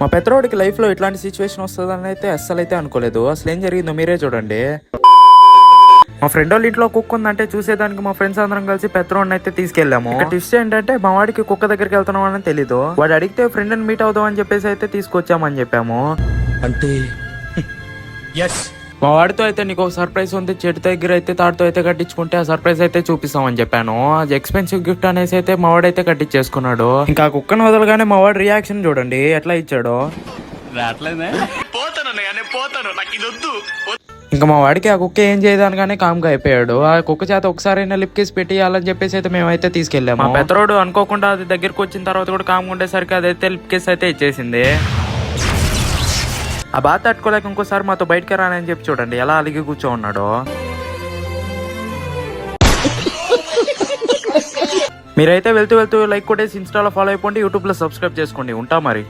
మా పెద్దరోడికి లైఫ్ లో ఇట్లాంటి సిచ్యువేషన్ వస్తుందని అయితే అస్సలు అయితే అనుకోలేదు. అసలు ఏం జరిగిందో మీరే చూడండి. మా ఫ్రెండ్ వాళ్ళ ఇంట్లో కుక్క ఉందంటే చూసేదానికి మా ఫ్రెండ్స్ అందరం కలిసి పెద్దరోడిని అయితే తీసుకెళ్లాము. ట్విస్ట్ ఏంటంటే మా వాడికి కుక్క దగ్గరికి వెళ్తున్నాం అని తెలీదు. వాడు అడిగితే ఫ్రెండ్ ని మీట్ అవుదాం అని చెప్పేసి అయితే తీసుకొచ్చామని చెప్పాము. అంటే మా వాడితో అయితే నీకు ఒక సర్ప్రైజ్ ఉంది, చెట్టు దగ్గర అయితే తాడుతో అయితే కట్టించుకుంటే ఆ సర్ప్రైజ్ అయితే చూపిస్తామని చెప్పాను. అది ఎక్స్పెన్సివ్ గిఫ్ట్ అనేసి అయితే మా వాడైతే కట్టించేసుకున్నాడు. ఇంకా కుక్కను వదలగానే మా వాడి రియాక్షన్ చూడండి ఎట్లా ఇచ్చాడో. ఇంకా మా వాడికి ఆ కుక్క ఏం చేయదానిగానే కామ్గా అయిపోయాడు. ఆ కుక్క చేత ఒకసారైనా లిప్ కేసి పెట్టియాలని చెప్పేసి అయితే మేమైతే తీసుకెళ్ళాము. మా పెద్దరోడు అనుకోకుండా అది దగ్గరకు వచ్చిన తర్వాత కూడా కామ్గా ఉండేసరికి అదైతే లిప్ కేస్ అయితే ఇచ్చేసింది. ఆ బాధ తట్టుకోలేక ఇంకోసారి మాతో బయటకి రానని చెప్పి చూడండి ఎలా అలిగి కూర్చో ఉన్నాడో. మీరైతే వెళ్తూ లైక్ కొట్టేసి ఇన్స్టాలో ఫాలో అయిపోండి, యూట్యూబ్ లో సబ్స్క్రైబ్ చేసుకోండి. ఉంటా మరి.